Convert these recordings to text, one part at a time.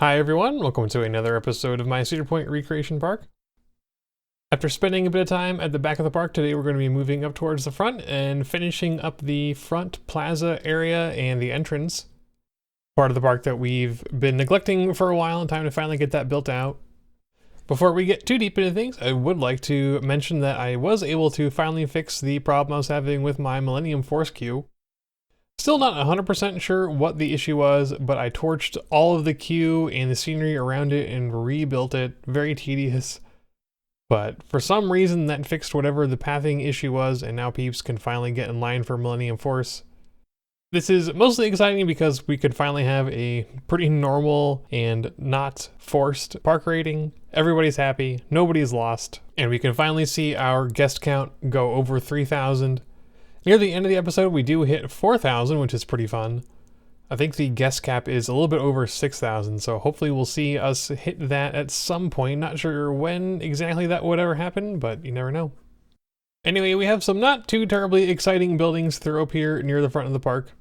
Hi everyone, welcome to another episode of my Cedar Point Recreation Park. After spending a bit of time at the back of the park, today we're going to be moving up towards the front and finishing up the front plaza area and the entrance. Part of the park that we've been neglecting for a while and time to finally get that built out. Before we get too deep into things, I would like to mention that I was able to finally fix the problem I was having with my Millennium Force queue. Still not 100% sure what the issue was, but I torched all of the queue and the scenery around it and rebuilt it. Very tedious. But for some reason that fixed whatever the pathing issue was, and now peeps can finally get in line for Millennium Force. This is mostly exciting because we could finally have a pretty normal and not forced park rating. Everybody's happy, nobody's lost, and we can finally see our guest count go over 3,000. Near the end of the episode, we do hit 4,000, which is pretty fun. I think the guest cap is a little bit over 6,000, so hopefully we'll see us hit that at some point. Not sure when exactly that would ever happen, but you never know. Anyway, we have some not too terribly exciting buildings through up here near the front of the park.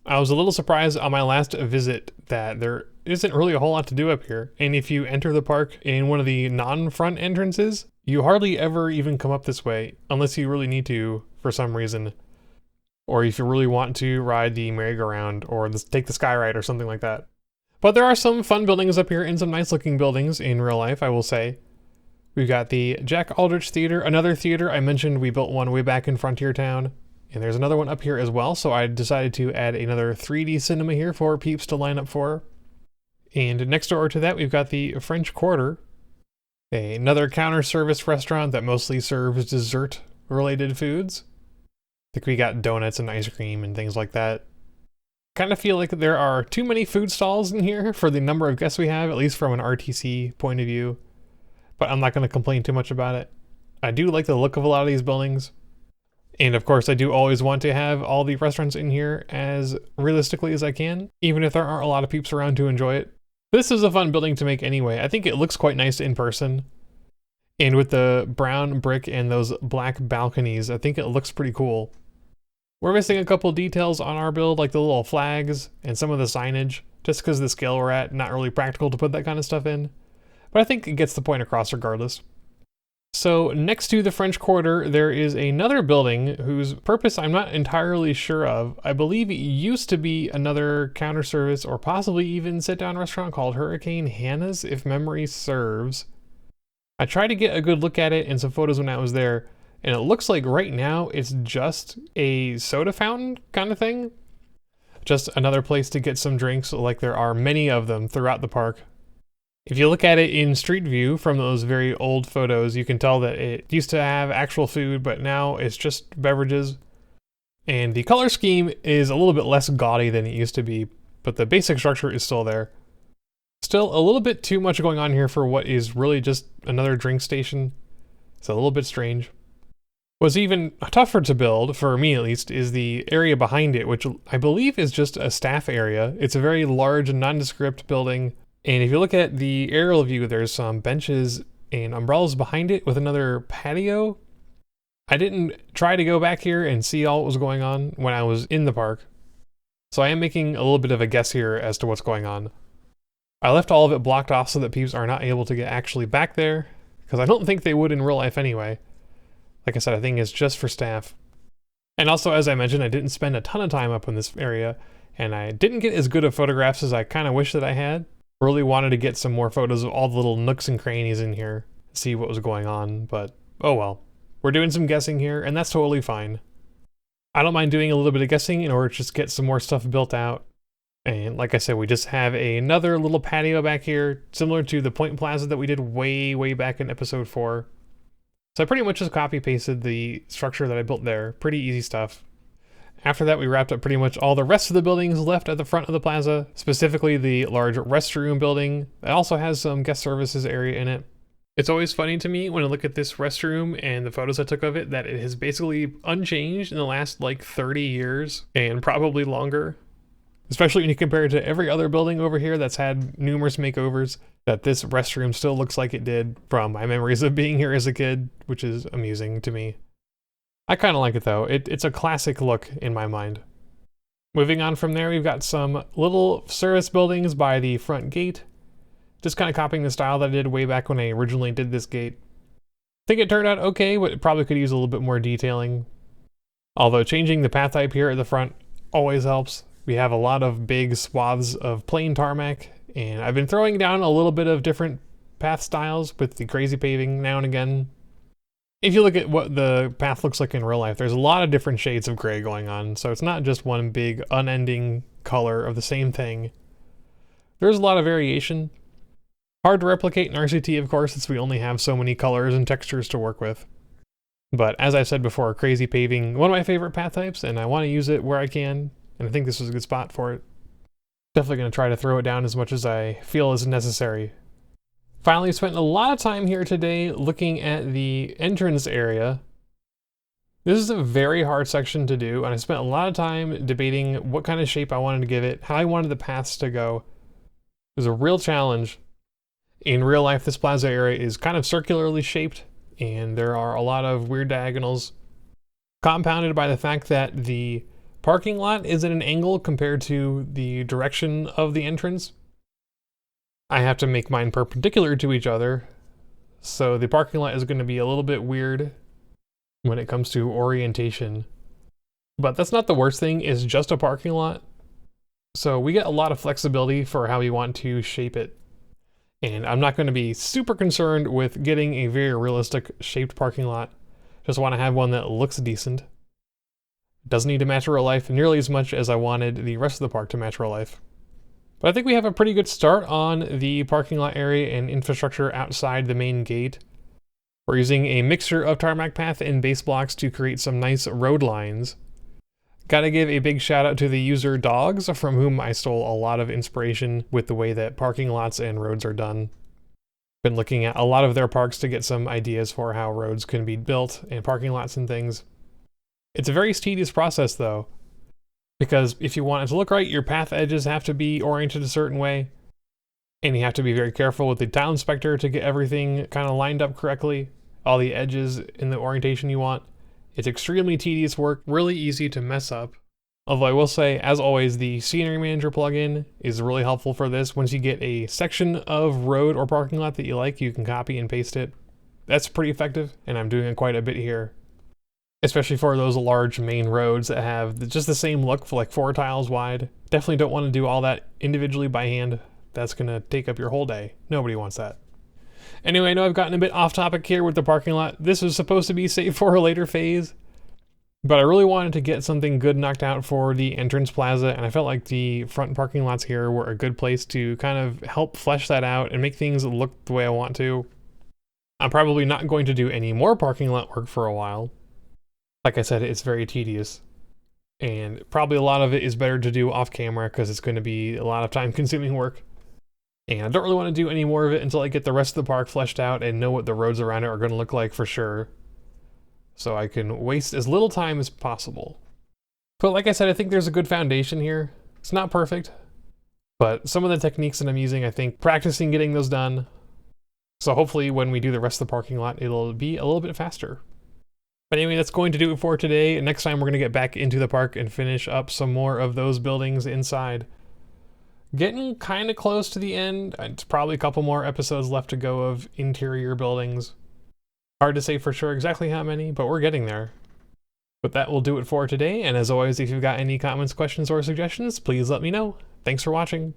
I was a little surprised on my last visit that there isn't really a whole lot to do up here, and if you enter the park in one of the non-front entrances, you hardly ever even come up this way, unless you really need to for some reason. Or if you really want to ride the merry-go-round or take the sky ride or something like that. But there are some fun buildings up here and some nice looking buildings in real life, I will say. We've got the Jack Aldrich Theater, another theater. I mentioned we built one way back in Frontier Town. And there's another one up here as well, so I decided to add another 3D cinema here for peeps to line up for. And next door to that, we've got the French Quarter, another counter service restaurant that mostly serves dessert-related foods. I think we got donuts and ice cream and things like that. Kind of feel like there are too many food stalls in here for the number of guests we have, at least from an RTC point of view. But I'm not going to complain too much about it. I do like the look of a lot of these buildings. And of course, I do always want to have all the restaurants in here as realistically as I can, even if there aren't a lot of peeps around to enjoy it. This is a fun building to make anyway. I think it looks quite nice in person. And with the brown brick and those black balconies, I think it looks pretty cool. We're missing a couple details on our build, like the little flags and some of the signage, just because of the scale we're at, not really practical to put that kind of stuff in. But I think it gets the point across regardless. So next to the French Quarter, there is another building whose purpose I'm not entirely sure of. I believe it used to be another counter service or possibly even sit-down restaurant called Hurricane Hannah's, if memory serves. I tried to get a good look at it in some photos when I was there, and it looks like right now it's just a soda fountain kind of thing. Just another place to get some drinks, like there are many of them throughout the park. If you look at it in street view from those very old photos, you can tell that it used to have actual food, but now it's just beverages. And the color scheme is a little bit less gaudy than it used to be, but the basic structure is still there. Still a little bit too much going on here for what is really just another drink station. It's a little bit strange. What's even tougher to build, for me at least, is the area behind it, which I believe is just a staff area. It's a very large, nondescript building. And if you look at the aerial view, there's some benches and umbrellas behind it with another patio. I didn't try to go back here and see all what was going on when I was in the park. So I am making a little bit of a guess here as to what's going on. I left all of it blocked off so that peeps are not able to get actually back there, because I don't think they would in real life anyway. Like I said, I think it's just for staff. And also, as I mentioned, I didn't spend a ton of time up in this area, and I didn't get as good of photographs as I kind of wish that I had. Really wanted to get some more photos of all the little nooks and crannies in here, see what was going on, but oh well. We're doing some guessing here, and that's totally fine. I don't mind doing a little bit of guessing in order to just get some more stuff built out. And like I said, we just have another little patio back here, similar to the Point Plaza that we did way back in episode 4. So I pretty much just copy-pasted the structure that I built there. Pretty easy stuff. After that, we wrapped up pretty much all the rest of the buildings left at the front of the plaza, specifically the large restroom building. It also has some guest services area in it. It's always funny to me when I look at this restroom and the photos I took of it that it has basically unchanged in the last like 30 years and probably longer. Especially when you compare it to every other building over here that's had numerous makeovers, that this restroom still looks like it did from my memories of being here as a kid, which is amusing to me. I kind of like it though. It's a classic look in my mind. Moving on from there, we've got some little service buildings by the front gate. Just kind of copying the style that I did way back when I originally did this gate. I think it turned out okay, but it probably could use a little bit more detailing. Although changing the path type here at the front always helps. We have a lot of big swaths of plain tarmac, and I've been throwing down a little bit of different path styles with the crazy paving now and again. If you look at what the path looks like in real life, there's a lot of different shades of gray going on, so it's not just one big unending color of the same thing. There's a lot of variation. Hard to replicate in RCT, of course, since we only have so many colors and textures to work with. But as I said before, crazy paving, one of my favorite path types, and I want to use it where I can, and I think this was a good spot for it. Definitely going to try to throw it down as much as I feel is necessary. Finally, spent a lot of time here today looking at the entrance area. This is a very hard section to do, and I spent a lot of time debating what kind of shape I wanted to give it, how I wanted the paths to go. It was a real challenge. In real life, this plaza area is kind of circularly shaped, and there are a lot of weird diagonals, compounded by the fact that the parking lot is at an angle compared to the direction of the entrance. I have to make mine perpendicular to each other, so the parking lot is going to be a little bit weird when it comes to orientation. But that's not the worst thing, it's just a parking lot. So we get a lot of flexibility for how we want to shape it. And I'm not going to be super concerned with getting a very realistic shaped parking lot. Just want to have one that looks decent. Doesn't need to match real life nearly as much as I wanted the rest of the park to match real life. But I think we have a pretty good start on the parking lot area and infrastructure outside the main gate. We're using a mixture of tarmac path and base blocks to create some nice road lines. Gotta give a big shout out to the user Dogs, from whom I stole a lot of inspiration with the way that parking lots and roads are done. Been looking at a lot of their parks to get some ideas for how roads can be built and parking lots and things. It's a very tedious process though, because if you want it to look right, your path edges have to be oriented a certain way, and you have to be very careful with the tile inspector to get everything kind of lined up correctly, all the edges in the orientation you want. It's extremely tedious work, really easy to mess up. Although I will say, as always, the Scenery Manager plugin is really helpful for this. Once you get a section of road or parking lot that you like, you can copy and paste it. That's pretty effective, and I'm doing it quite a bit here. Especially for those large main roads that have just the same look for like 4 tiles wide. Definitely don't want to do all that individually by hand. That's gonna take up your whole day. Nobody wants that. Anyway, I know I've gotten a bit off topic here with the parking lot. This was supposed to be saved for a later phase, but I really wanted to get something good knocked out for the entrance plaza, and I felt like the front parking lots here were a good place to kind of help flesh that out and make things look the way I want to. I'm probably not going to do any more parking lot work for a while. Like I said, it's very tedious, and probably a lot of it is better to do off camera because it's going to be a lot of time consuming work. And I don't really want to do any more of it until I get the rest of the park fleshed out and know what the roads around it are going to look like for sure, so I can waste as little time as possible. But like I said, I think there's a good foundation here. It's not perfect, but some of the techniques that I'm using, I think practicing getting those done. So hopefully when we do the rest of the parking lot, it'll be a little bit faster. But anyway, that's going to do it for today. Next time we're going to get back into the park and finish up some more of those buildings inside. Getting kind of close to the end. It's probably a couple more episodes left to go of interior buildings. Hard to say for sure exactly how many, but we're getting there. But that will do it for today, and as always, if you've got any comments, questions, or suggestions, please let me know. Thanks for watching.